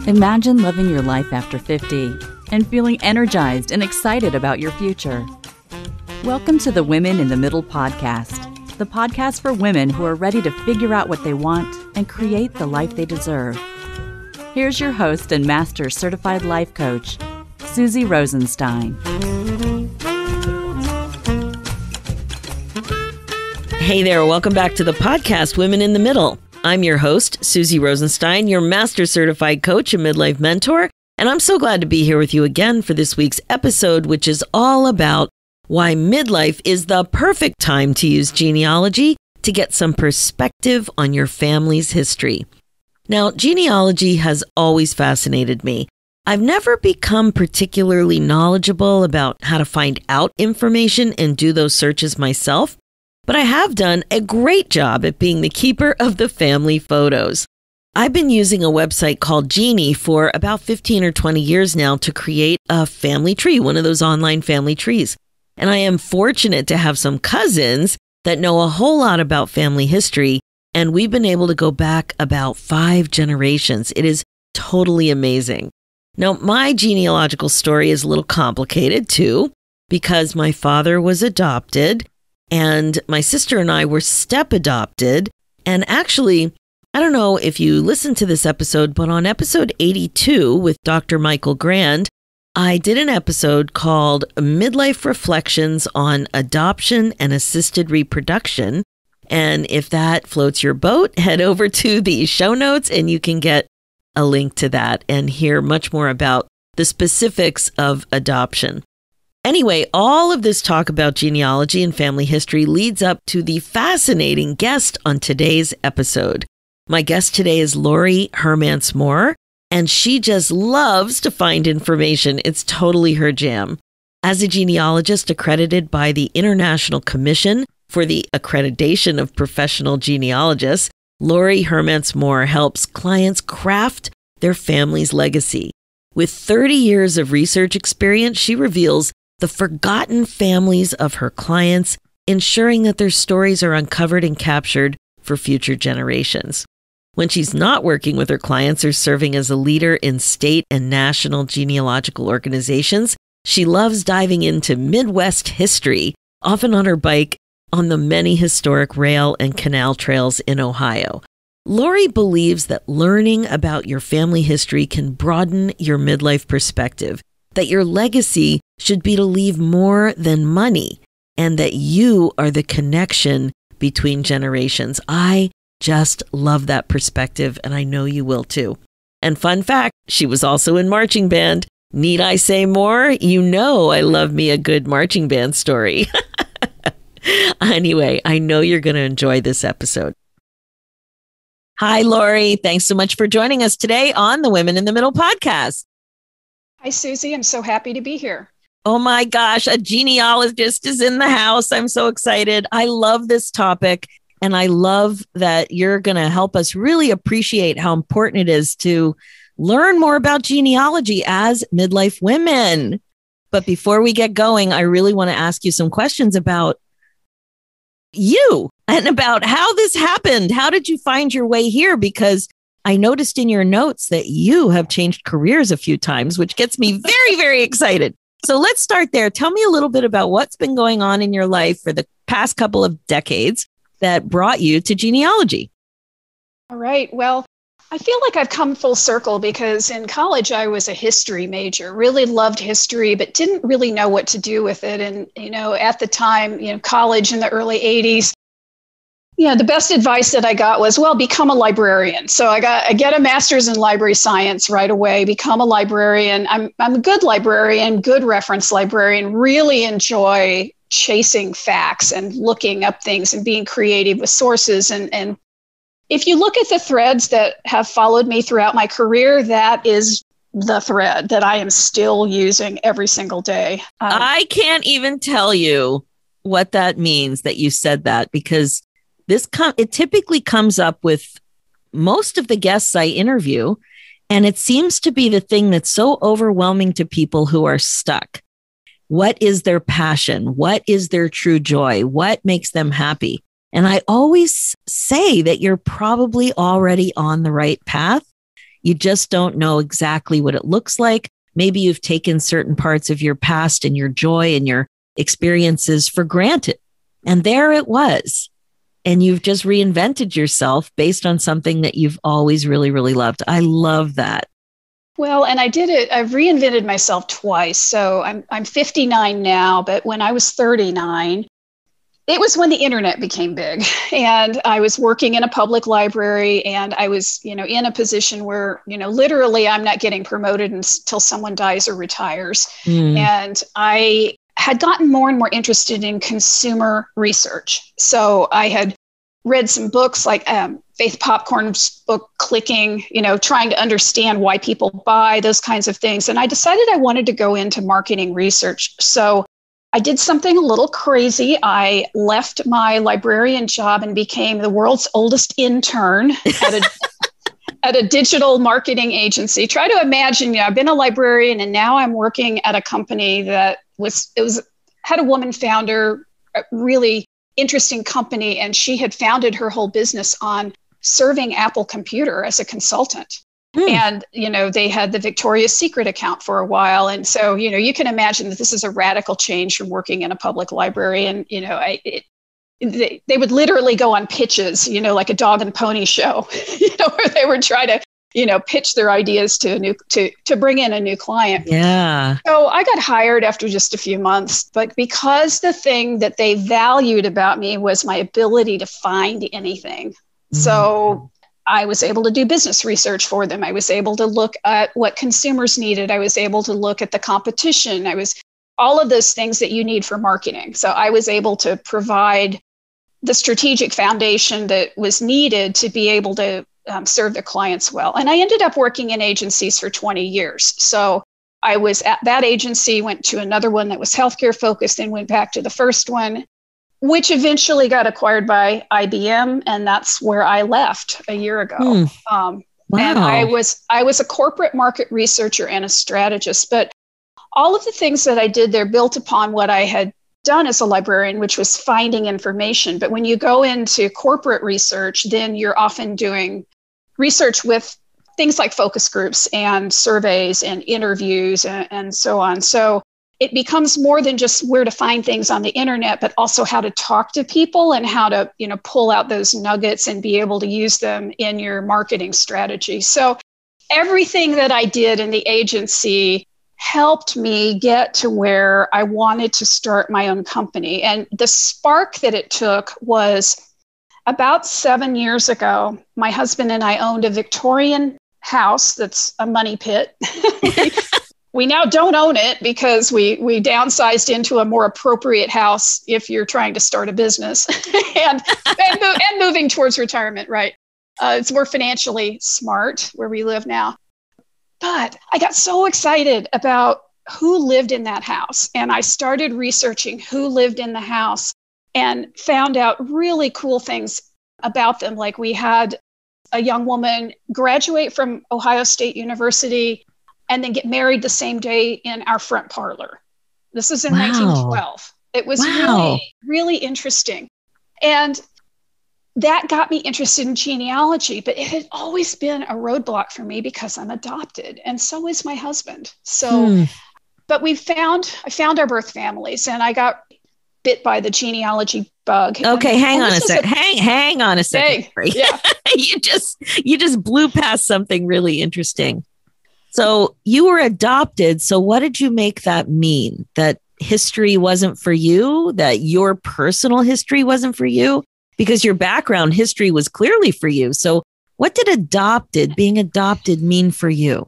Imagine living your life after 50 and feeling energized and excited about your future. Welcome to the Women in the Middle podcast, the podcast for women who are ready to figure out what they want and create the life they deserve. Here's your host and master certified life coach, Susie Rosenstein. Hey there, welcome back to the podcast, Women in the Middle. I'm your host, Susie Rosenstein, your master certified coach and midlife mentor, and I'm so glad to be here with you again for this week's episode, which is all about why midlife is the perfect time to use genealogy to get some perspective on your family's history. Now, genealogy has always fascinated me. I've never become particularly knowledgeable about how to find out information and do those searches myself, but I have done a great job at being the keeper of the family photos. I've been using a website called Genie for about 15 or 20 years now to create a family tree, one of those online family trees. And I am fortunate to have some cousins that know a whole lot about family history, and we've been able to go back about 5 generations. It is totally amazing. Now, my genealogical story is a little complicated too, because my father was adopted, and my sister and I were step adopted. And actually, I don't know if you listened to this episode, but on episode 82 with Dr. Michael Grand, I did an episode called Midlife Reflections on Adoption and Assisted Reproduction. And if that floats your boat, head over to the show notes and you can get a link to that and hear much more about the specifics of adoption. Anyway, all of this talk about genealogy and family history leads up to the fascinating guest on today's episode. My guest today is Laurie Hermance-Moore, and she just loves to find information. It's totally her jam. As a genealogist accredited by the International Commission for the Accreditation of Professional Genealogists, Laurie Hermance-Moore helps clients craft their family's legacy. With 30 years of research experience, she reveals the forgotten families of her clients, ensuring that their stories are uncovered and captured for future generations. When she's not working with her clients or serving as a leader in state and national genealogical organizations, she loves diving into Midwest history, often on her bike on the many historic rail and canal trails in Ohio. Laurie believes that learning about your family history can broaden your midlife perspective, that your legacy should be to leave more than money, and that you are the connection between generations. I just love that perspective, and I know you will too. And fun fact, she was also in marching band. Need I say more? You know I love me a good marching band story. Anyway, I know you're going to enjoy this episode. Hi, Laurie. Thanks so much for joining us today on the Women in the Middle podcast. Hi, Susie. I'm so happy to be here. Oh my gosh, a genealogist is in the house. I'm so excited. I love this topic, and I love that you're going to help us really appreciate how important it is to learn more about genealogy as midlife women. But before we get going, I really want to ask you some questions about you and about how this happened. How did you find your way here? Because I noticed in your notes that you have changed careers a few times, which gets me very, very excited. So let's start there. Tell me a little bit about what's been going on in your life for the past couple of decades that brought you to genealogy. All right. Well, I feel like I've come full circle because in college, I was a history major, really loved history, but didn't really know what to do with it. And, at the time, college in the early 80s, the best advice that I got was, well, become a librarian. So I get a master's in library science right away, become a librarian. I'm a good librarian, good reference librarian, really enjoy chasing facts and looking up things and being creative with sources. And if you look at the threads that have followed me throughout my career, that is the thread that I am still using every single day. I can't even tell you what that means that you said that, because it typically comes up with most of the guests I interview, and it seems to be the thing that's so overwhelming to people who are stuck. What is their passion? What is their true joy? What makes them happy? And I always say that you're probably already on the right path. You just don't know exactly what it looks like. Maybe you've taken certain parts of your past and your joy and your experiences for granted. And there it was. And you've just reinvented yourself based on something that you've always really, really loved. I love that. Well, and I did it. I've reinvented myself twice. So I'm 59 now, but when I was 39, it was when the internet became big, and I was working in a public library, and I was, in a position where, literally I'm not getting promoted until someone dies or retires. And I had gotten more and more interested in consumer research. So I had read some books like Faith Popcorn's book, Clicking, trying to understand why people buy, those kinds of things. And I decided I wanted to go into marketing research. So I did something a little crazy. I left my librarian job and became the world's oldest intern at a digital marketing agency. Try to imagine, I've been a librarian and now I'm working at a company that had a woman founder, a really interesting company, and she had founded her whole business on serving Apple Computer as a consultant. And, they had the Victoria's Secret account for a while. And so, you can imagine that this is a radical change from working in a public library. And, they would literally go on pitches, like a dog and pony show, where they would try to, pitch their ideas to bring in a new client. Yeah. So I got hired after just a few months, but because the thing that they valued about me was my ability to find anything. So I was able to do business research for them. I was able to look at what consumers needed. I was able to look at the competition. All of those things that you need for marketing. So I was able to provide the strategic foundation that was needed to be able to serve the clients well. And I ended up working in agencies for 20 years. So I was at that agency, went to another one that was healthcare focused, and went back to the first one, which eventually got acquired by IBM. And that's where I left a year ago. Wow. And I was a corporate market researcher and a strategist, but all of the things that I did there built upon what I had done as a librarian, which was finding information. But when you go into corporate research, then you're often doing research with things like focus groups and surveys and interviews and so on. So it becomes more than just where to find things on the internet, but also how to talk to people and how to, pull out those nuggets and be able to use them in your marketing strategy. So everything that I did in the agency helped me get to where I wanted to start my own company. And the spark that it took was about 7 years ago. My husband and I owned a Victorian house that's a money pit. We now don't own it because we downsized into a more appropriate house if you're trying to start a business and moving towards retirement, right? It's more financially smart where we live now. But I got so excited about who lived in that house. And I started researching who lived in the house and found out really cool things about them. Like we had a young woman graduate from Ohio State University and then get married the same day in our front parlor. This is in 1912. It was really, really interesting. And that got me interested in genealogy, but it had always been a roadblock for me because I'm adopted, and so is my husband. So, but I found our birth families, and I got bit by the genealogy bug. Okay, hang on a sec. Hang on a second. Yeah. you just blew past something really interesting. So you were adopted. So what did you make that mean? That history wasn't for you? That your personal history wasn't for you? Because your background history was clearly for you. So what did being adopted mean for you?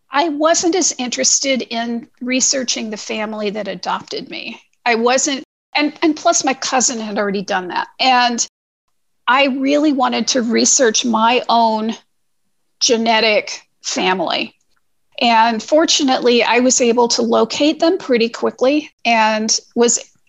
I wasn't as interested in researching the family that adopted me. I wasn't, and plus my cousin had already done that. And I really wanted to research my own genetic family. And fortunately, I was able to locate them pretty quickly, and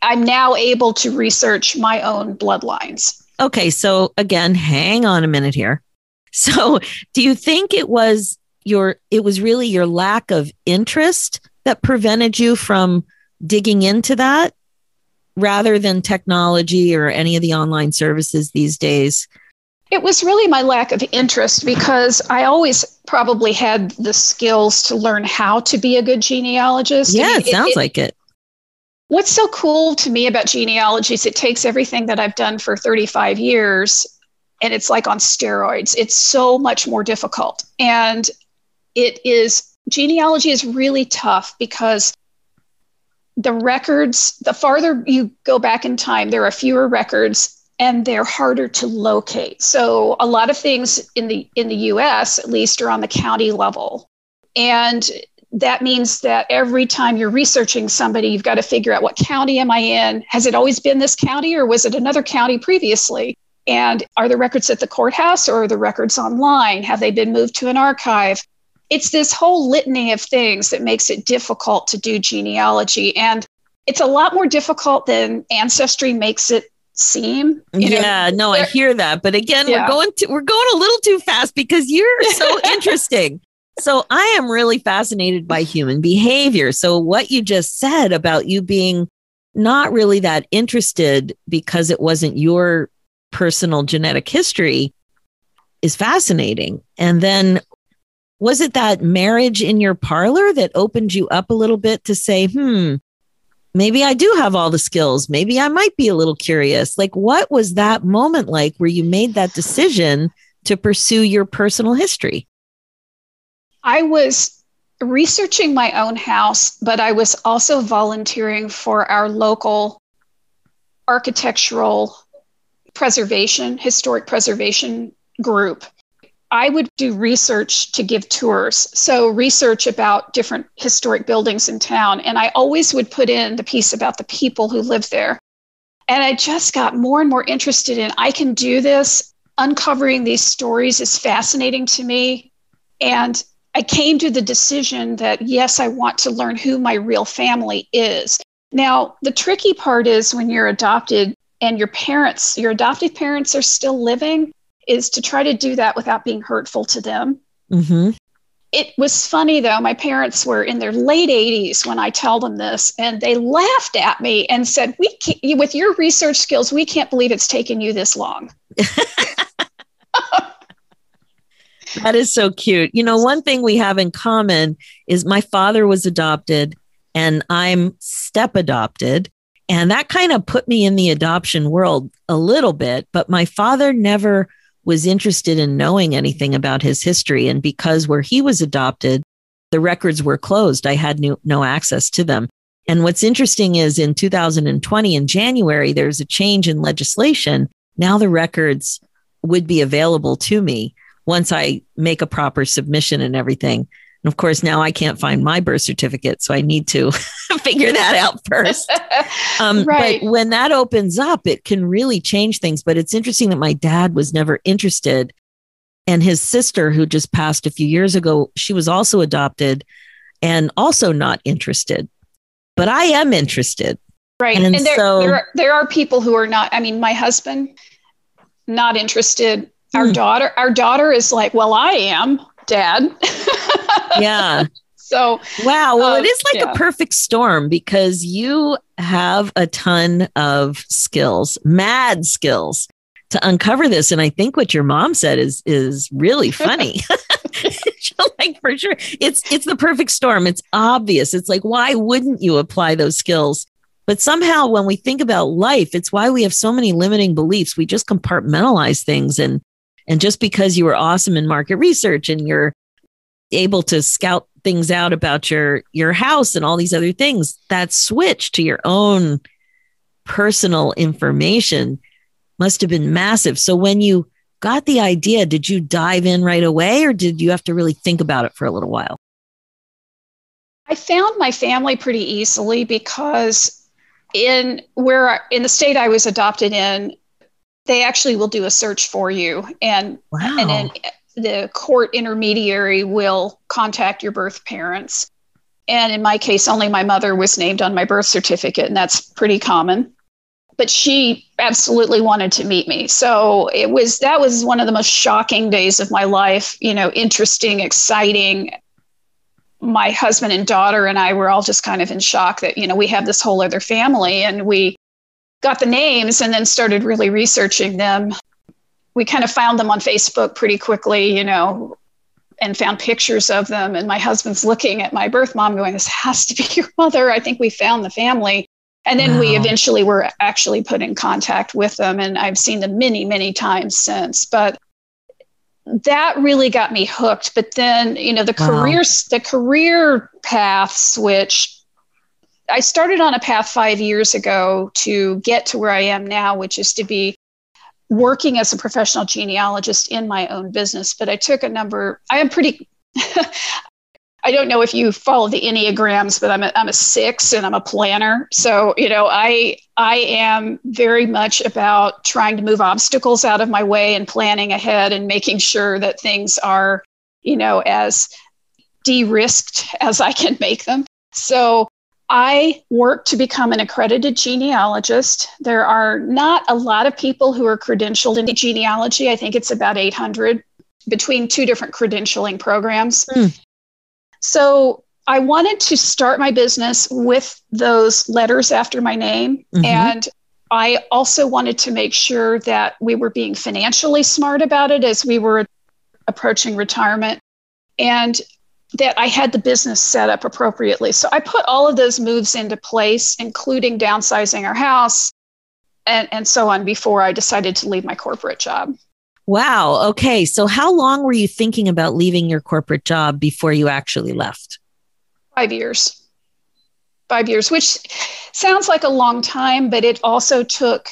I'm now able to research my own bloodlines. Okay, so again, hang on a minute here. So do you think it was really your lack of interest that prevented you from digging into that rather than technology or any of the online services these days? It was really my lack of interest because I always probably had the skills to learn how to be a good genealogist. Yeah, it sounds like it. What's so cool to me about genealogy is it takes everything that I've done for 35 years and it's like on steroids. It's so much more difficult. And genealogy is really tough because the records, the farther you go back in time, there are fewer records and they're harder to locate. So a lot of things in the US, at least, are on the county level. And that means that every time you're researching somebody, you've got to figure out what county am I in? Has it always been this county or was it another county previously? And are the records at the courthouse or are the records online? Have they been moved to an archive? It's this whole litany of things that makes it difficult to do genealogy. And it's a lot more difficult than Ancestry makes it seem. I hear that. But again, we're going a little too fast because you're so interesting. So I am really fascinated by human behavior. So what you just said about you being not really that interested because it wasn't your personal genetic history is fascinating. And then was it that marriage in your parlor that opened you up a little bit to say, maybe I do have all the skills. Maybe I might be a little curious. Like, what was that moment like where you made that decision to pursue your personal history? I was researching my own house, but I was also volunteering for our local architectural historic preservation group. I would do research to give tours. So research about different historic buildings in town. And I always would put in the piece about the people who live there. And I just got more and more interested in, I can do this. Uncovering these stories is fascinating to me. And I came to the decision that, yes, I want to learn who my real family is. Now, the tricky part is when you're adopted and your adoptive parents are still living, is to try to do that without being hurtful to them. Mm-hmm. It was funny, though. My parents were in their late 80s when I told them this, and they laughed at me and said, with your research skills, we can't believe it's taken you this long. That is so cute. One thing we have in common is my father was adopted and I'm step adopted. And that kind of put me in the adoption world a little bit, but my father never was interested in knowing anything about his history. And because where he was adopted, the records were closed. I had no access to them. And what's interesting is in 2020, in January, there's a change in legislation. Now the records would be available to me once I make a proper submission and everything. And of course, now I can't find my birth certificate, so I need to figure that out first. Right. But when that opens up, it can really change things. But it's interesting that my dad was never interested. And his sister, who just passed a few years ago, she was also adopted and also not interested. But I am interested. Right. And there are people who are not. I mean, my husband, not interested. Our daughter is like, well, I am, Dad. Yeah. So, wow. Well, it is like a perfect storm because you have a ton of skills, mad skills to uncover this. And I think what your mom said is really funny. Like, for sure. It's the perfect storm. It's obvious. It's like, why wouldn't you apply those skills? But somehow when we think about life, it's why we have so many limiting beliefs. We just compartmentalize things. And just because you were awesome in market research and you're able to scout things out about your house and all these other things, that switch to your own personal information must have been massive. So when you got the idea, did you dive in right away or did you have to really think about it for a little while? I found my family pretty easily because in the state I was adopted in, they actually will do a search for you. And then the court intermediary will contact your birth parents. And in my case, only my mother was named on my birth certificate, and that's pretty common. But she absolutely wanted to meet me. So that was one of the most shocking days of my life, interesting, exciting. My husband and daughter and I were all just kind of in shock that, we have this whole other family, and we got the names and then started really researching them. we kind of found them on Facebook pretty quickly, and found pictures of them. And my husband's looking at my birth mom going, this has to be your mother. I think we found the family. And then we eventually were actually put in contact with them. And I've seen them many, many times since. But that really got me hooked. But then, the career path switch, I started on a path 5 years ago to get to where I am now, which is to be working as a professional genealogist in my own business. But I took I am pretty, I don't know if you follow the Enneagrams, but I'm a 6 and I'm a planner. So, I am very much about trying to move obstacles out of my way and planning ahead and making sure that things are, as de-risked as I can make them. So I work to become an accredited genealogist. There are not a lot of people who are credentialed in genealogy. I think it's about 800 between 2 different credentialing programs. So I wanted to start my business with those letters after my name. And I also wanted to make sure that we were being financially smart about it as we were approaching retirement, and that I had the business set up appropriately. So I put all of those moves into place, including downsizing our house and so on, before I decided to leave my corporate job. Wow. Okay. So how long were you thinking about leaving your corporate job before you actually left? 5 years. 5 years, which sounds like a long time, but it also took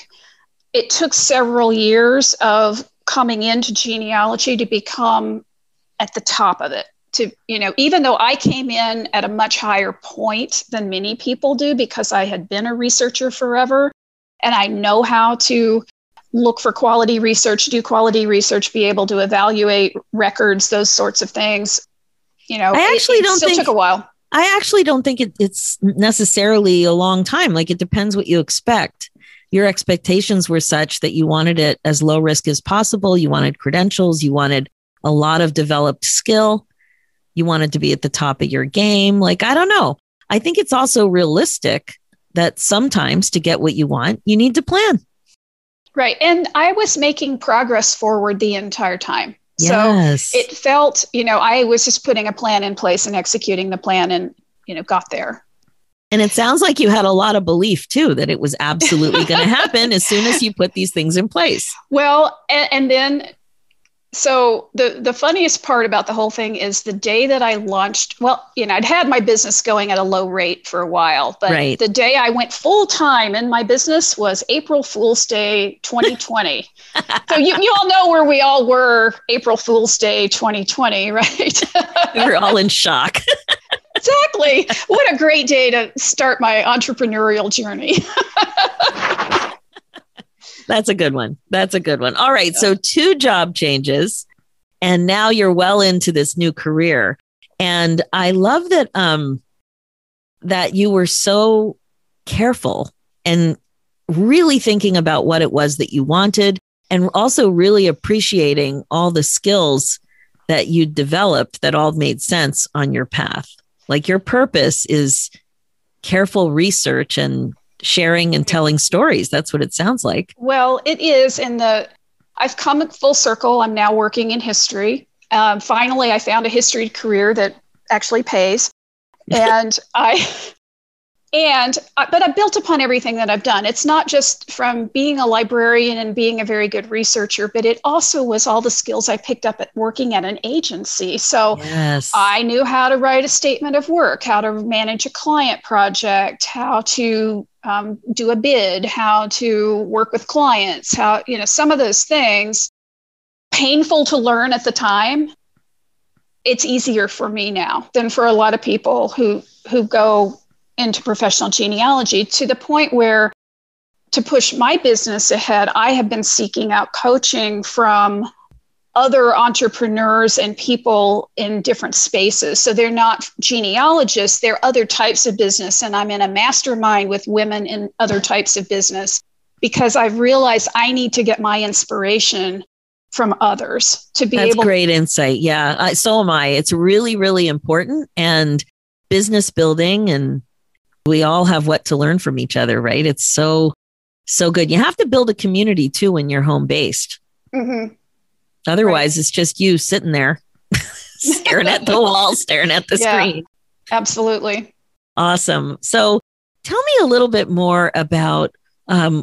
several years of coming into genealogy to become at the top of it. To, even though I came in at a much higher point than many people do, because I had been a researcher forever, and I know how to look for quality research, do quality research, be able to evaluate records, those sorts of things. It took a while. I actually don't think it's necessarily a long time. Like, it depends what you expect. Your expectations were such that you wanted it as low risk as possible. You wanted credentials. You wanted a lot of developed skill. You wanted to be at the top of your game. Like, I don't know. I think it's also realistic that sometimes to get what you want, you need to plan. Right. And I was making progress forward the entire time. Yes. So it felt, I was just putting a plan in place and executing the plan and, got there. And it sounds like you had a lot of belief too, that it was absolutely going to happen as soon as you put these things in place. Well, and then, so the funniest part about the whole thing is the day that I launched, I'd had my business going at a low rate for a while, but The day I went full time in my business was April Fool's Day 2020. So you all know where we all were April Fool's Day 2020, right? We were all in shock. Exactly. What a great day to start my entrepreneurial journey. That's a good one. All right. So 2 job changes, and now you're well into this new career. And I love that, that you were so careful and really thinking about what it was that you wanted, and also really appreciating all the skills that you developed that all made sense on your path. Like, your purpose is careful research and sharing and telling stories. That's what it sounds like. Well, it is. I've come full circle. I'm now working in history. Finally, I found a history career that actually pays. But I built upon everything that I've done. It's not just from being a librarian and being a very good researcher, but it also was all the skills I picked up at working at an agency. So yes. I knew how to write a statement of work, how to manage a client project, how to do a bid, how to work with clients, some of those things, painful to learn at the time. It's easier for me now than for a lot of people who go into professional genealogy, to the point where, to push my business ahead, I have been seeking out coaching from other entrepreneurs and people in different spaces. So they're not genealogists, they're other types of business. And I'm in a mastermind with women in other types of business, because I've realized I need to get my inspiration from others to be able. That's great insight. Yeah, so am I. It's really, really important. And business building, and we all have what to learn from each other, right? It's so good. You have to build a community too when you're home based. Mm-hmm. Otherwise, it's just you sitting there staring at the wall, staring at the screen. Absolutely. Awesome. So tell me a little bit more about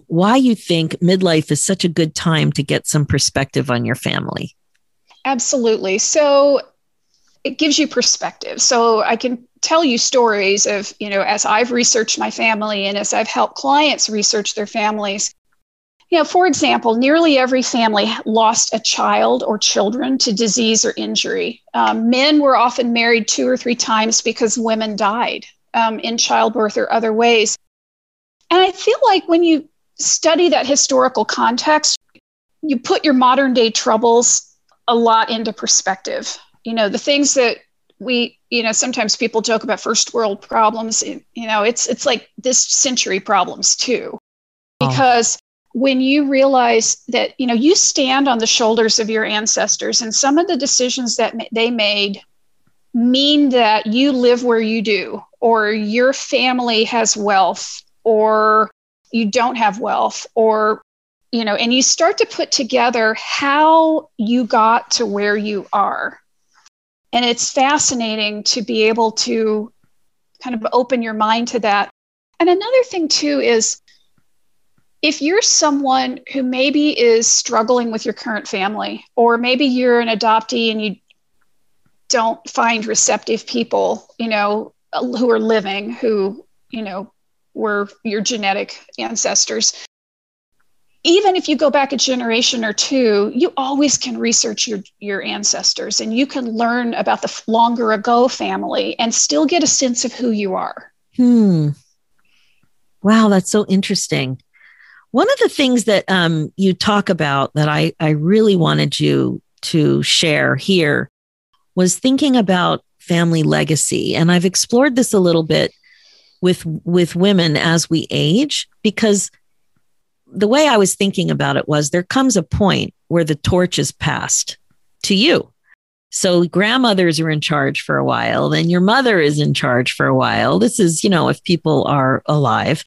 why you think midlife is such a good time to get some perspective on your family. Absolutely. So it gives you perspective. So I can tell you stories of, as I've researched my family and as I've helped clients research their families. For example, nearly every family lost a child or children to disease or injury. Men were often married 2 or 3 times because women died in childbirth or other ways. And I feel like when you study that historical context, you put your modern day troubles a lot into perspective. The things that we, sometimes people joke about first world problems, it's like this century problems too. Because when you realize that, you stand on the shoulders of your ancestors and some of the decisions that they made mean that you live where you do, or your family has wealth, or you don't have wealth, or, and you start to put together how you got to where you are. And it's fascinating to be able to kind of open your mind to that. And another thing too is, if you're someone who maybe is struggling with your current family, or maybe you're an adoptee and you don't find receptive people, who are living, who, were your genetic ancestors, even if you go back a generation or 2, you always can research your ancestors and you can learn about the longer ago family and still get a sense of who you are. Wow, that's so interesting. One of the things that you talk about that I really wanted you to share here was thinking about family legacy. And I've explored this a little bit with women as we age, because the way I was thinking about it was there comes a point where the torch is passed to you. So grandmothers are in charge for a while, then your mother is in charge for a while. This is, if people are alive.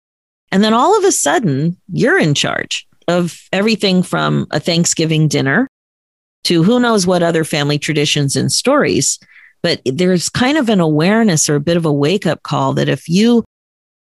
And then all of a sudden, you're in charge of everything from a Thanksgiving dinner to who knows what other family traditions and stories. But there's kind of an awareness or a bit of a wake-up call that if you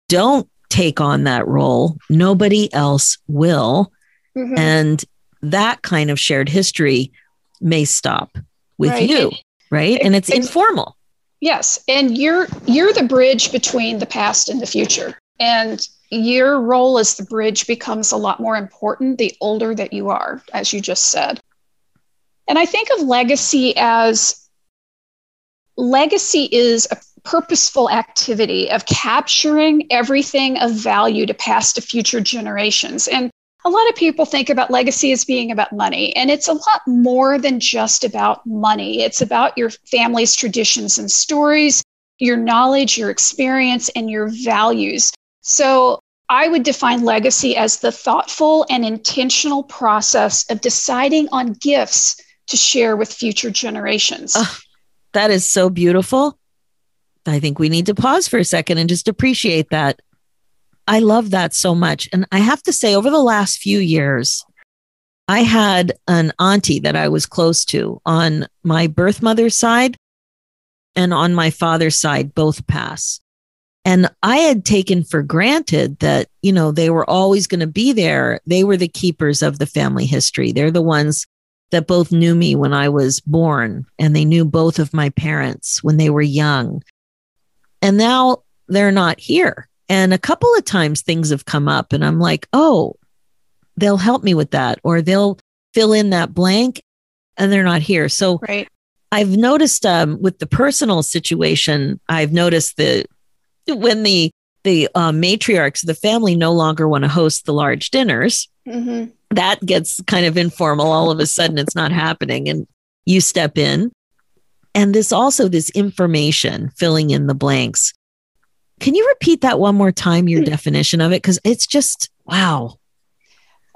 don't take on that role, nobody else will. Mm-hmm. And that kind of shared history may stop with you, right? And it's informal. Yes. And you're the bridge between the past and the future. And your role as the bridge becomes a lot more important the older that you are, as you just said. And I think of legacy is a purposeful activity of capturing everything of value to pass to future generations. And a lot of people think about legacy as being about money, and it's a lot more than just about money. It's about your family's traditions and stories, your knowledge, your experience, and your values. So I would define legacy as the thoughtful and intentional process of deciding on gifts to share with future generations. Oh, that is so beautiful. I think we need to pause for a second and just appreciate that. I love that so much. And I have to say, over the last few years, I had an auntie that I was close to on my birth mother's side and on my father's side, both pass. And I had taken for granted that, they were always going to be there. They were the keepers of the family history. They're the ones that both knew me when I was born, and they knew both of my parents when they were young. And now they're not here. And a couple of times things have come up and I'm like, oh, they'll help me with that, or they'll fill in that blank, and they're not here. So right. I've noticed with the personal situation, I've noticed that when the matriarchs of the family no longer want to host the large dinners, mm-hmm. that gets kind of informal. All of a sudden it's not happening and you step in. And this information, filling in the blanks. Can you repeat that one more time, your definition of it? Because it's just, wow.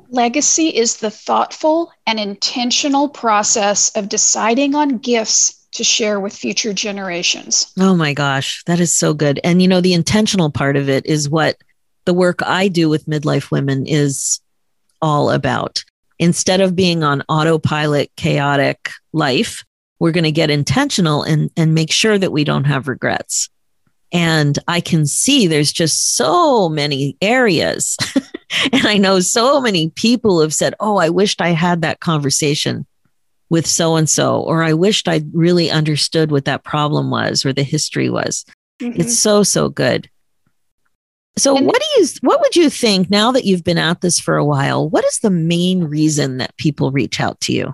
Legacy is the thoughtful and intentional process of deciding on gifts to share with future generations. Oh my gosh, that is so good. And the intentional part of it is what the work I do with midlife women is all about. instead of being on autopilot, chaotic life, we're going to get intentional and make sure that we don't have regrets. And I can see there's just so many areas. And I know so many people have said, oh, I wished I had that conversation with so-and-so, or I wished I really understood what that problem was or the history was. Mm-hmm. It's so good. So what would you think, now that you've been at this for a while, what is the main reason that people reach out to you?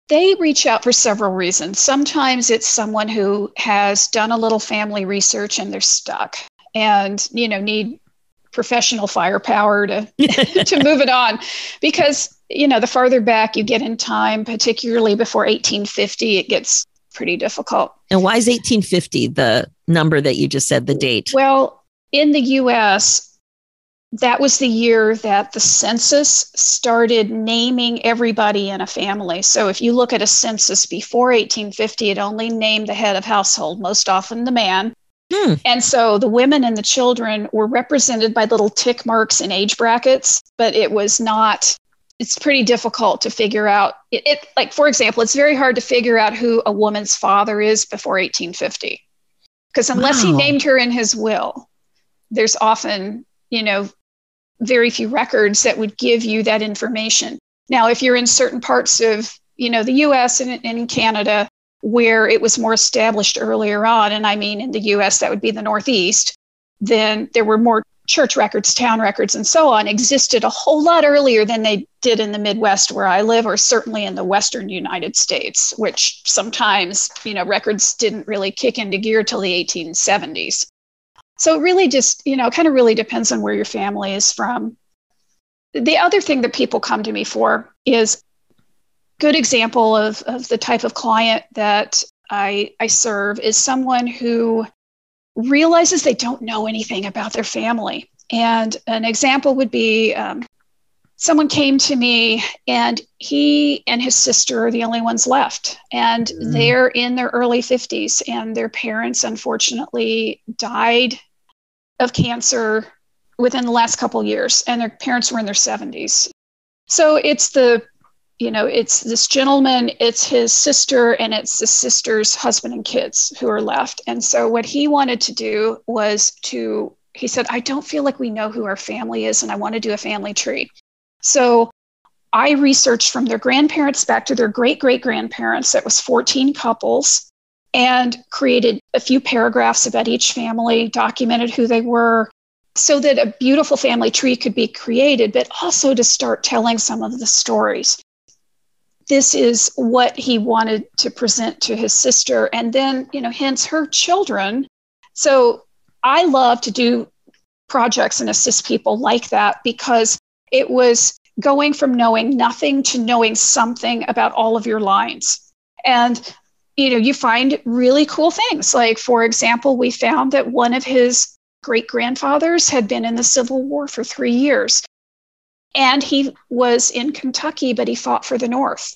They reach out for several reasons. Sometimes it's someone who has done a little family research and they're stuck and, need professional firepower to to move it on. Because, the farther back you get in time, particularly before 1850, it gets pretty difficult. And why is 1850 the number that you just said, the date? Well, in the US, that was the year that the census started naming everybody in a family. So if you look at a census before 1850, it only named the head of household, most often the man. And so the women and the children were represented by little tick marks in age brackets, but it's pretty difficult to figure out. Like, for example, it's very hard to figure out who a woman's father is before 1850. Because unless he named her in his will, there's often, very few records that would give you that information. Now, if you're in certain parts of, the US and in Canada, where it was more established earlier on, and I mean in the US, that would be the Northeast, then there were more church records, town records, and so on, existed a whole lot earlier than they did in the Midwest where I live, or certainly in the Western United States, which sometimes, records didn't really kick into gear till the 1870s. So it really just, kind of really depends on where your family is from. The other thing that people come to me for is good example of the type of client that I serve is someone who realizes they don't know anything about their family. And an example would be someone came to me and he and his sister are the only ones left. And they're in their early 50s and their parents, unfortunately, died of cancer within the last couple of years. And their parents were in their 70s. So it's it's this gentleman, it's his sister, and it's the sister's husband and kids who are left. And so what he wanted to do was he said, I don't feel like we know who our family is, and I want to do a family tree. So I researched from their grandparents back to their great-great-grandparents. That was 14 couples, and created a few paragraphs about each family, documented who they were, so that a beautiful family tree could be created, but also to start telling some of the stories. This is what he wanted to present to his sister, and then, hence her children. So I love to do projects and assist people like that, because it was going from knowing nothing to knowing something about all of your lines. And, you find really cool things. Like, for example, we found that one of his great-grandfathers had been in the Civil War for 3 years. And he was in Kentucky, but he fought for the North.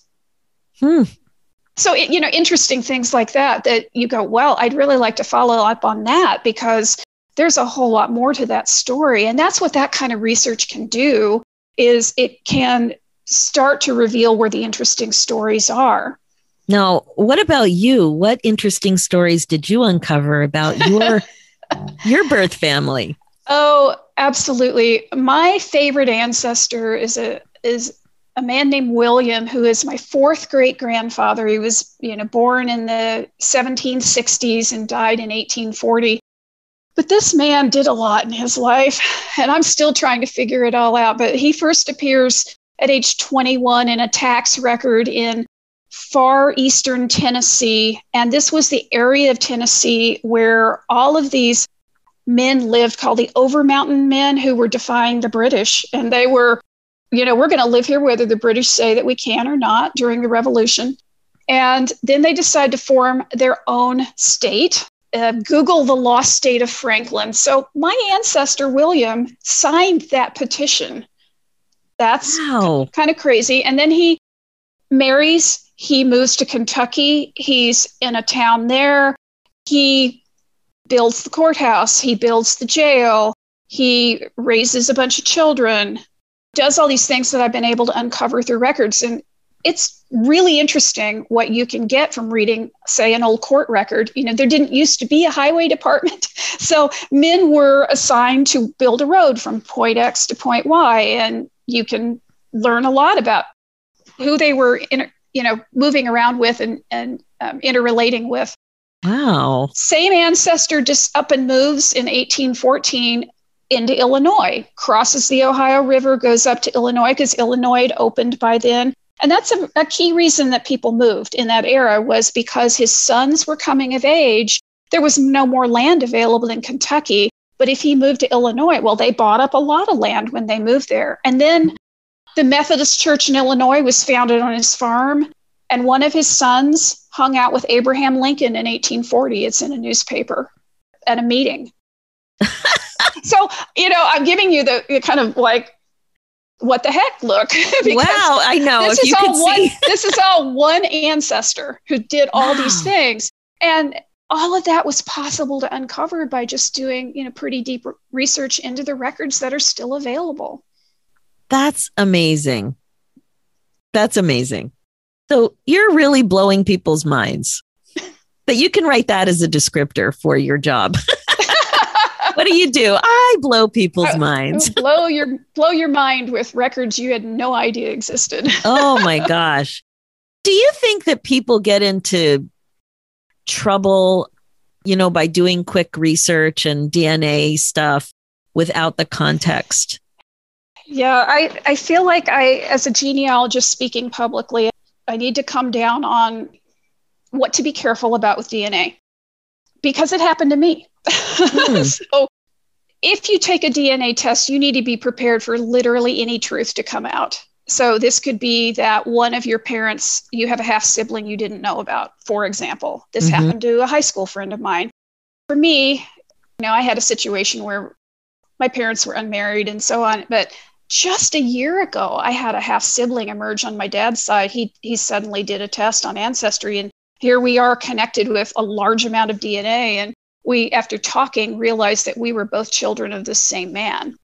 So, interesting things like that you go, well, I'd really like to follow up on that, because there's a whole lot more to that story. And that's what that kind of research can do, is it can start to reveal where the interesting stories are. Now, what about you? What interesting stories did you uncover about your birth family? Oh, absolutely. My favorite ancestor is a man named William, who is my fourth great-grandfather. He was, born in the 1760s and died in 1840. But this man did a lot in his life, and I'm still trying to figure it all out. But he first appears at age 21 in a tax record in far eastern Tennessee. And this was the area of Tennessee where all of these men lived, called the Overmountain men, who were defying the British. And they were, we're going to live here whether the British say that we can or not, during the Revolution. And then they decide to form their own state. Google the lost state of Franklin. So my ancestor, William, signed that petition. That's kind of crazy. And then he marries, he moves to Kentucky. He's in a town there. He builds the courthouse. He builds the jail. He raises a bunch of children. does all these things that I've been able to uncover through records. And it's really interesting what you can get from reading, say, an old court record. There didn't used to be a highway department. So men were assigned to build a road from point X to point Y. And you can learn a lot about who they were, moving around with and interrelating with. Wow. Same ancestor just up and moves in 1814 into Illinois, crosses the Ohio River, goes up to Illinois because Illinois had opened by then. And that's a key reason that people moved in that era, was because his sons were coming of age. There was no more land available in Kentucky. But if he moved to Illinois, well, they bought up a lot of land when they moved there. And then the Methodist Church in Illinois was founded on his farm. And one of his sons hung out with Abraham Lincoln in 1840. It's in a newspaper at a meeting. So, I'm giving you the kind of like, what the heck look. Wow, I know. If you could see. This is all one ancestor who did all these things. And all of that was possible to uncover by just doing, pretty deep research into the records that are still available. That's amazing. That's amazing. So you're really blowing people's minds. That you can write that as a descriptor for your job. What do you do? I blow people's minds. Blow your mind with records you had no idea existed. Oh my gosh. Do you think that people get into trouble, by doing quick research and DNA stuff without the context? Yeah, I feel like as a genealogist speaking publicly, I need to come down on what to be careful about with DNA, because it happened to me. So if you take a DNA test, you need to be prepared for literally any truth to come out. So this could be that one of your parents, you have a half sibling you didn't know about, for example. This happened to a high school friend of mine. For me, I had a situation where my parents were unmarried and so on. But just a year ago, I had a half sibling emerge on my dad's side. He suddenly did a test on Ancestry, and here we are connected with a large amount of DNA. And we, after talking, realized that we were both children of the same man.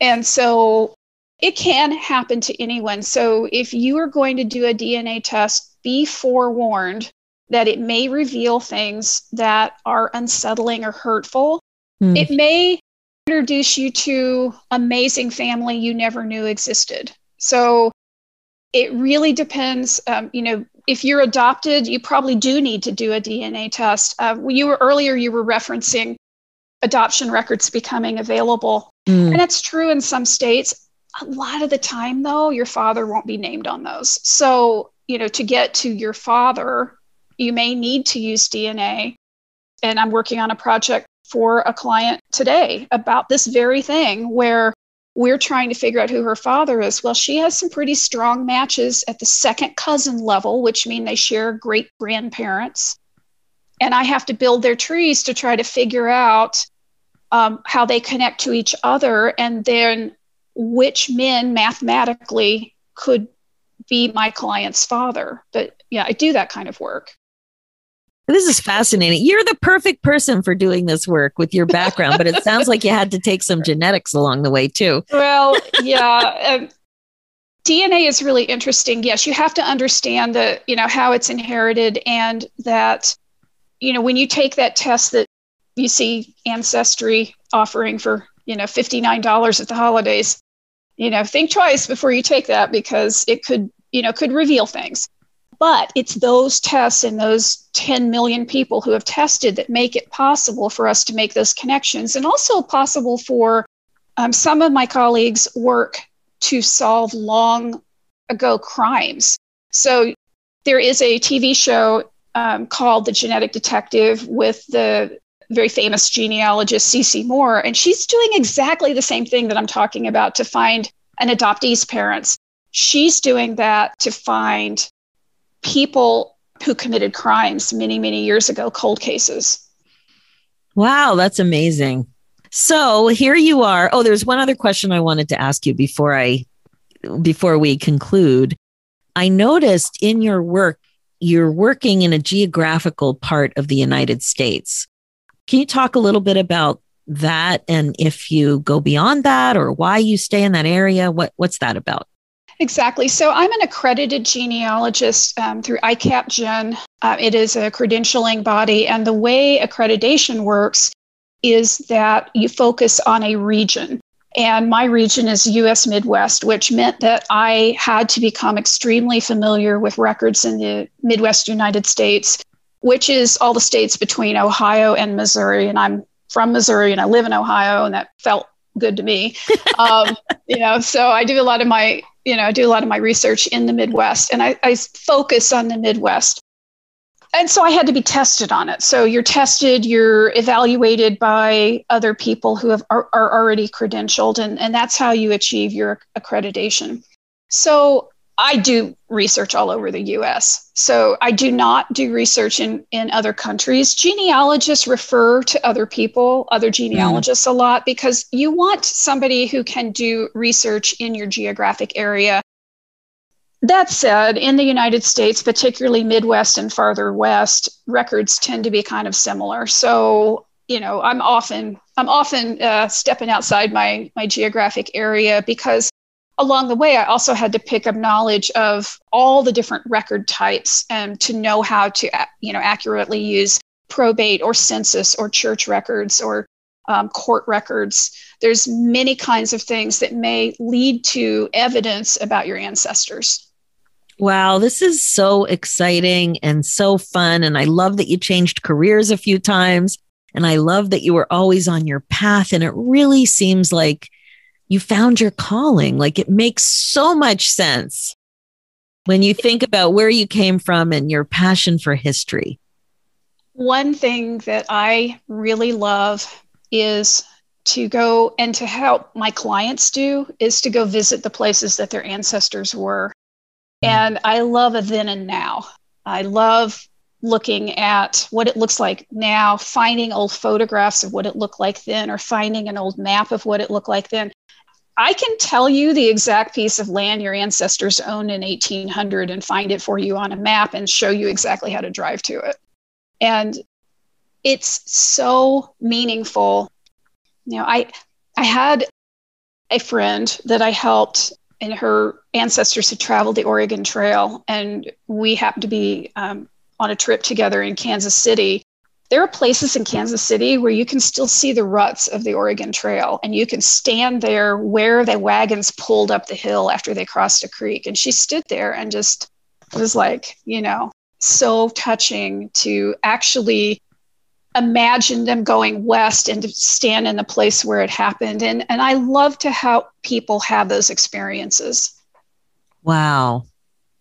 And so it can happen to anyone. So if you are going to do a DNA test, be forewarned that it may reveal things that are unsettling or hurtful. It may introduce you to amazing family you never knew existed. So it really depends. If you're adopted, you probably do need to do a DNA test. You were referencing adoption records becoming available. And that's true in some states. A lot of the time, though, your father won't be named on those. So, to get to your father, you may need to use DNA. And I'm working on a project for a client today about this very thing, where we're trying to figure out who her father is. Well, she has some pretty strong matches at the second cousin level, which mean they share great grandparents. And I have to build their trees to try to figure out how they connect to each other, and then which men mathematically could be my client's father. But yeah, I do that kind of work. This is fascinating. You're the perfect person for doing this work with your background, but it sounds like you had to take some genetics along the way too. Well, yeah. DNA is really interesting. Yes, you have to understand how it's inherited, and that, when you take that test that you see Ancestry offering for, $59 at the holidays, think twice before you take that, because it could reveal things. But it's those tests and those 10 million people who have tested that make it possible for us to make those connections, and also possible for some of my colleagues' work to solve long ago crimes. So there is a TV show called The Genetic Detective with the very famous genealogist C.C. Moore, and she's doing exactly the same thing that I'm talking about to find an adoptee's parents. She's doing that to find people who committed crimes many, many years ago, cold cases. Wow, that's amazing. So here you are. Oh, there's one other question I wanted to ask you before we conclude. I noticed in your work, you're working in a geographical part of the United States. Can you talk a little bit about that and if you go beyond that or why you stay in that area? What's that about? Exactly. So I'm an accredited genealogist through ICAPGen. It is a credentialing body. And the way accreditation works is that you focus on a region. And my region is US Midwest, which meant that I had to become extremely familiar with records in the Midwest United States, which is all the states between Ohio and Missouri. And I'm from Missouri and I live in Ohio, and that felt good to me. So I do a lot of my research in the Midwest, and I focus on the Midwest. And so I had to be tested on it. So you're tested, you're evaluated by other people who are already credentialed, and that's how you achieve your accreditation. So I do research all over the US. So I do not do research in other countries. Genealogists refer to other people, other genealogists a lot, because you want somebody who can do research in your geographic area. That said, in the United States, particularly Midwest and farther west, records tend to be kind of similar. So, I'm often stepping outside my geographic area, because along the way, I also had to pick up knowledge of all the different record types and to know how to, accurately use probate or census or church records or court records. There's many kinds of things that may lead to evidence about your ancestors. Wow, this is so exciting and so fun. And I love that you changed careers a few times. And I love that you were always on your path. And it really seems like you found your calling. Like, it makes so much sense when you think about where you came from and your passion for history. One thing that I really love is to go and to help my clients do is to go visit the places that their ancestors were. And I love a then and now. I love looking at what it looks like now, finding old photographs of what it looked like then, or finding an old map of what it looked like then. I can tell you the exact piece of land your ancestors owned in 1800 and find it for you on a map and show you exactly how to drive to it. And it's so meaningful. I had a friend that I helped, and her ancestors had traveled the Oregon Trail, and we happened to be on a trip together in Kansas City. There are places in Kansas City where you can still see the ruts of the Oregon Trail, and you can stand there where the wagons pulled up the hill after they crossed a creek. And she stood there and just was like, so touching to actually imagine them going west and to stand in the place where it happened. And I love to help people have those experiences. Wow.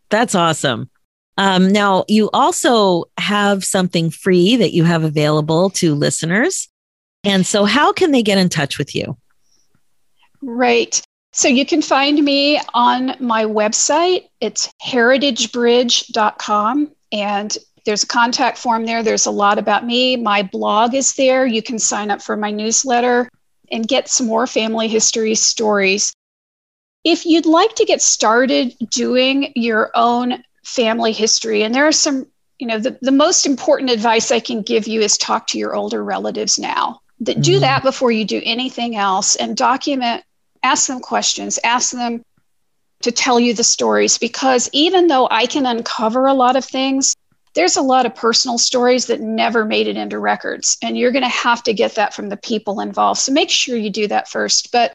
That's awesome. Now, you also have something free that you have available to listeners. And so how can they get in touch with you? Right. So you can find me on my website. It's heritagebridge.com. And there's a contact form there. There's a lot about me. My blog is there. You can sign up for my newsletter and get some more family history stories. If you'd like to get started doing your own family history, and there are some, the most important advice I can give you is talk to your older relatives now. Do that before you do anything else, and document, ask them questions, ask them to tell you the stories, because even though I can uncover a lot of things, there's a lot of personal stories that never made it into records, and you're going to have to get that from the people involved. So make sure you do that first. But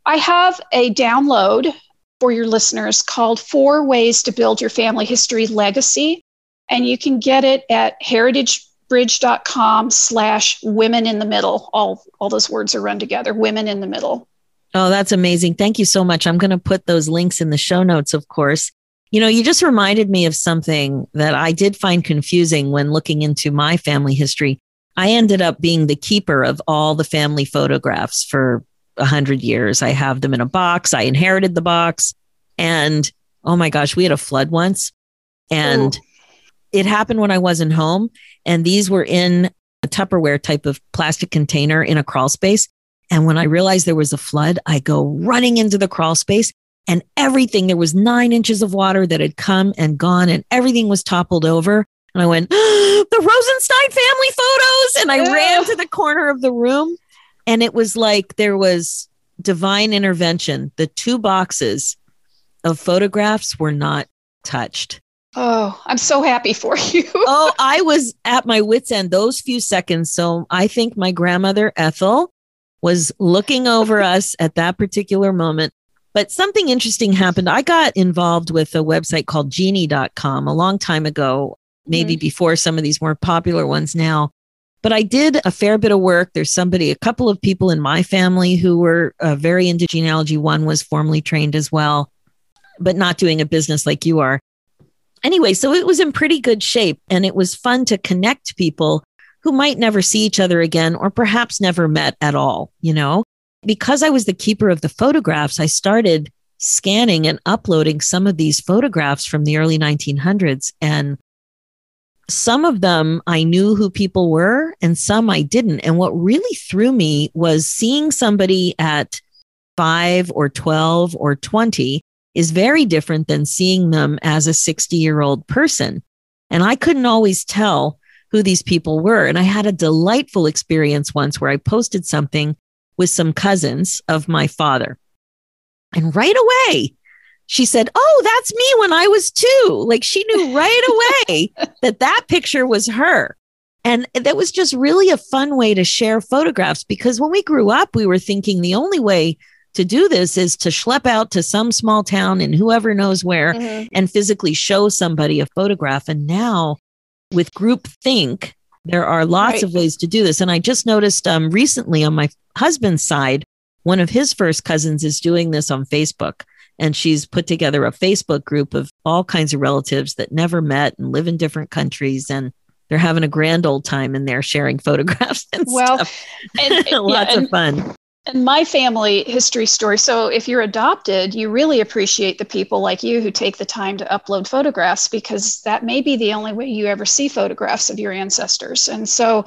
I have a download for your listeners called 4 Ways to Build Your Family History Legacy. And you can get it at heritagebridge.com/women in the middle. All those words are run together, women in the middle. Oh, that's amazing. Thank you so much. I'm going to put those links in the show notes, of course. You just reminded me of something that I did find confusing when looking into my family history. I ended up being the keeper of all the family photographs for 100 years. I have them in a box. I inherited the box. And oh my gosh, we had a flood once. And it happened when I wasn't home. And these were in a Tupperware type of plastic container in a crawl space. And when I realized there was a flood, I go running into the crawl space, and everything, there was 9 inches of water that had come and gone, and everything was toppled over. And I went, the Rosenstein family photos. And I ran to the corner of the room. And it was like there was divine intervention. The 2 boxes of photographs were not touched. Oh, I'm so happy for you. Oh, I was at my wit's end those few seconds. So I think my grandmother, Ethel, was looking over us at that particular moment. But something interesting happened. I got involved with a website called genie.com a long time ago, maybe before some of these more popular ones now. But I did a fair bit of work. There's a couple of people in my family who were very into genealogy. One was formally trained as well, but not doing a business like you are. Anyway, so it was in pretty good shape, and it was fun to connect people who might never see each other again, or perhaps never met at all, Because I was the keeper of the photographs, I started scanning and uploading some of these photographs from the early 1900s. And some of them I knew who people were, and some I didn't. And what really threw me was seeing somebody at 5 or 12 or 20 is very different than seeing them as a 60-year-old person. And I couldn't always tell who these people were. And I had a delightful experience once where I posted something with some cousins of my father. And right away, she said, "Oh, that's me when I was 2." Like, she knew right away that picture was her. And that was just really a fun way to share photographs, because when we grew up, we were thinking the only way to do this is to schlep out to some small town in whoever knows where and physically show somebody a photograph. And now with groupthink, there are lots of ways to do this. And I just noticed recently on my husband's side, one of his first cousins is doing this on Facebook. And she's put together a Facebook group of all kinds of relatives that never met and live in different countries. And they're having a grand old time in there sharing photographs and stuff. And lots of fun. And my family history story. So if you're adopted, you really appreciate the people like you who take the time to upload photographs, because that may be the only way you ever see photographs of your ancestors. And so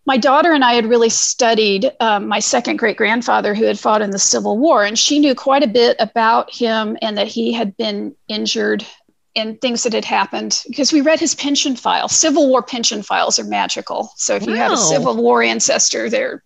my daughter and I had really studied my second great grandfather who had fought in the Civil War. And she knew quite a bit about him and that he had been injured and things that had happened, because we read his pension file. Civil War pension files are magical. So if you have a Civil War ancestor, they're,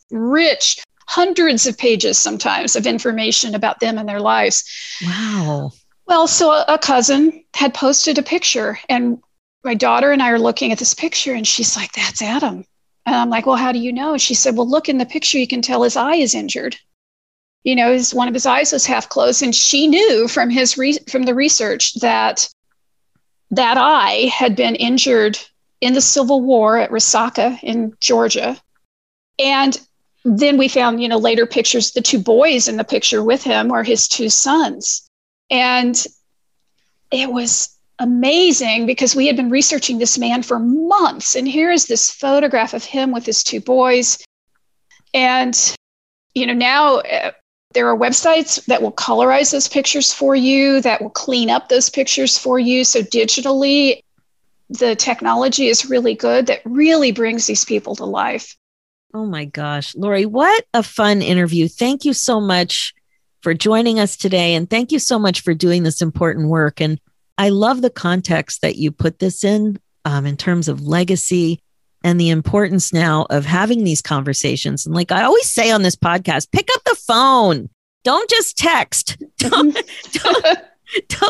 rich, hundreds of pages sometimes of information about them and their lives. Wow. Well, so a cousin had posted a picture, and my daughter and I are looking at this picture, and she's like, "That's Adam." And I'm like, "Well, how do you know?" And she said, "Well, look in the picture, you can tell his eye is injured. One of his eyes was half closed." And she knew from from the research that eye had been injured in the Civil War at Resaca in Georgia. And then we found, later pictures, the 2 boys in the picture with him are his 2 sons. And it was amazing because we had been researching this man for months. And here is this photograph of him with his 2 boys. And, now there are websites that will colorize those pictures for you, that will clean up those pictures for you. So digitally, the technology is really good, that really brings these people to life. Oh my gosh, Laurie, what a fun interview. Thank you so much for joining us today. And thank you so much for doing this important work. And I love the context that you put this in terms of legacy and the importance now of having these conversations. And like I always say on this podcast, pick up the phone. Don't just text. Don't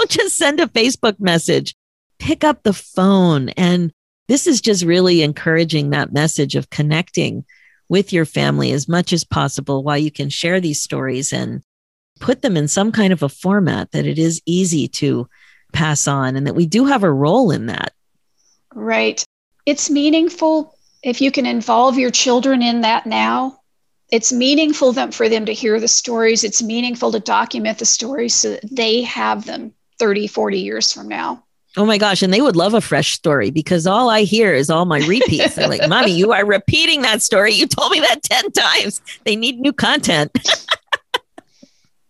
just send a Facebook message. Pick up the phone. And this is just really encouraging that message of connecting with your family as much as possible while you can share these stories and put them in some kind of a format that it is easy to pass on, and that we do have a role in that. Right. It's meaningful if you can involve your children in that now. It's meaningful for them to hear the stories. It's meaningful to document the stories so that they have them 30, 40 years from now. Oh my gosh. And they would love a fresh story, because all I hear is all my repeats. They're like, "Mommy, you are repeating that story. You told me that 10 times. They need new content."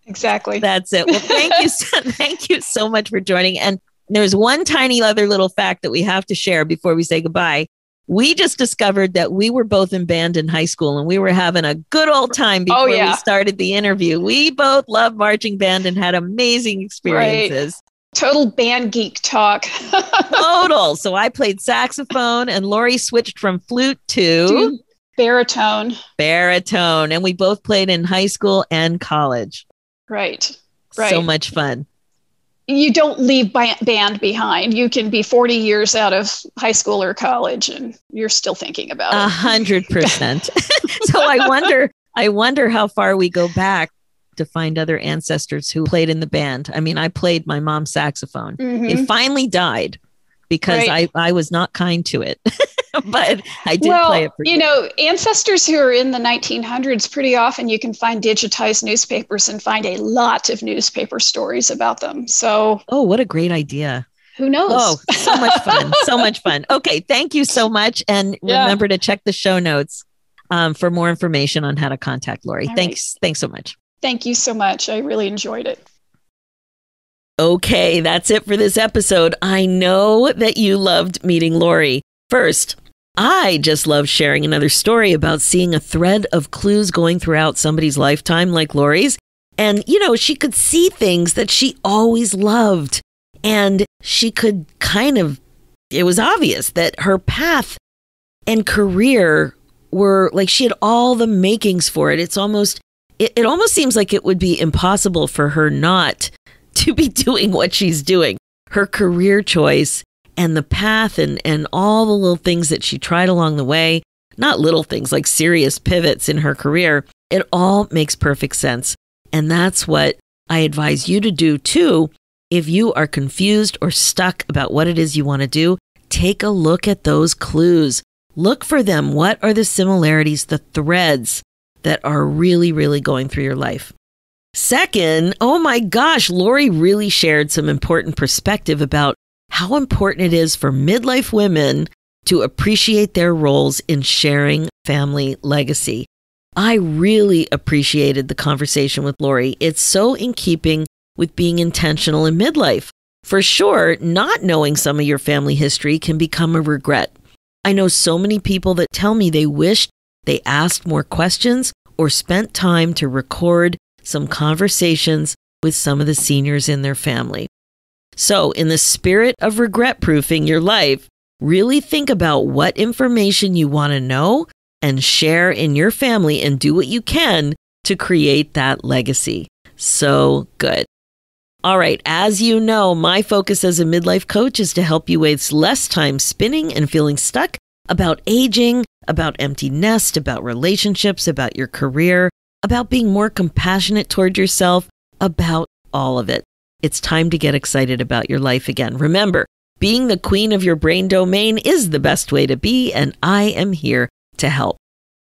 Exactly. That's it. Well, thank you so much for joining. And there's one tiny other little fact that we have to share before we say goodbye. We just discovered that we were both in band in high school, and we were having a good old time before we started the interview. We both loved marching band and had amazing experiences. Right. Total band geek talk. Total. So I played saxophone, and Laurie switched from flute to Baritone. Baritone. And we both played in high school and college. Right. So much fun. You don't leave band behind. You can be 40 years out of high school or college and you're still thinking about it. 100%. So I wonder how far we go back to find other ancestors who played in the band. I mean, I played my mom's saxophone. It finally died because I was not kind to it. But I did play it for ancestors who are in the 1900s, pretty often you can find digitized newspapers and find a lot of newspaper stories about them. So, what a great idea. Who knows? Oh, so much fun. So much fun. Okay. Thank you so much. And remember to check the show notes for more information on how to contact Laurie. Thanks so much. Thank you so much. I really enjoyed it. Okay. That's it for this episode. I know that you loved meeting Laurie. First, I just love sharing another story about seeing a thread of clues going throughout somebody's lifetime like Laurie's. And, she could see things that she always loved. And she could it was obvious that her path and career were like she had all the makings for it. It almost seems like it would be impossible for her not to be doing what she's doing. Her career choice and the path and all the little things that she tried along the way, not little things like serious pivots in her career, it all makes perfect sense. And that's what I advise you to do too. If you are confused or stuck about what it is you want to do, take a look at those clues. Look for them. What are the similarities, the threads that are really, really going through your life? Second, oh my gosh, Laurie really shared some important perspective about how important it is for midlife women to appreciate their roles in sharing family legacy. I really appreciated the conversation with Laurie. It's so in keeping with being intentional in midlife. For sure, not knowing some of your family history can become a regret. I know so many people that tell me they wished they asked more questions or spent time to record some conversations with some of the seniors in their family. So in the spirit of regret proofing your life, really think about what information you want to know and share in your family and do what you can to create that legacy. So good. All right. As you know, my focus as a midlife coach is to help you waste less time spinning and feeling stuck about aging, about empty nest, about relationships, about your career, about being more compassionate toward yourself, about all of it. It's time to get excited about your life again. Remember, being the queen of your brain domain is the best way to be, and I am here to help.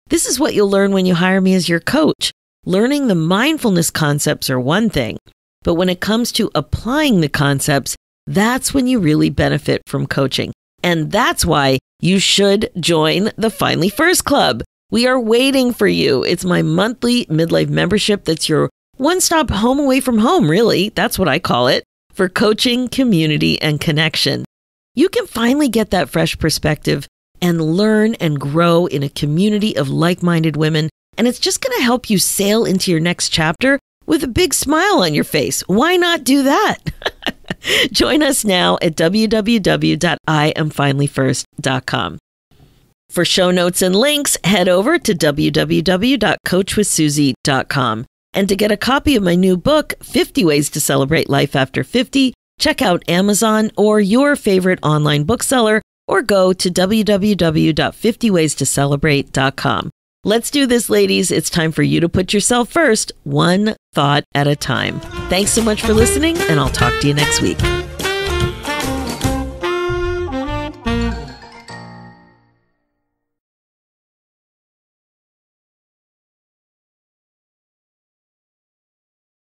This is what you'll learn when you hire me as your coach. Learning the mindfulness concepts are one thing, but when it comes to applying the concepts, that's when you really benefit from coaching. And that's why you should join the Finally First Club. We are waiting for you. It's my monthly midlife membership that's your one-stop home away from home, really. That's what I call it, for coaching, community, and connection. You can finally get that fresh perspective and learn and grow in a community of like-minded women. And it's just going to help you sail into your next chapter with a big smile on your face. Why not do that? Join us now at www.iamfinallyfirst.com. For show notes and links, head over to www.coachwithsusie.com. And to get a copy of my new book, 50 Ways to Celebrate Life After 50, check out Amazon or your favorite online bookseller, or go to www.50waystocelebrate.com. Let's do this, ladies. It's time for you to put yourself first, one thought at a time. Thanks so much for listening, and I'll talk to you next week.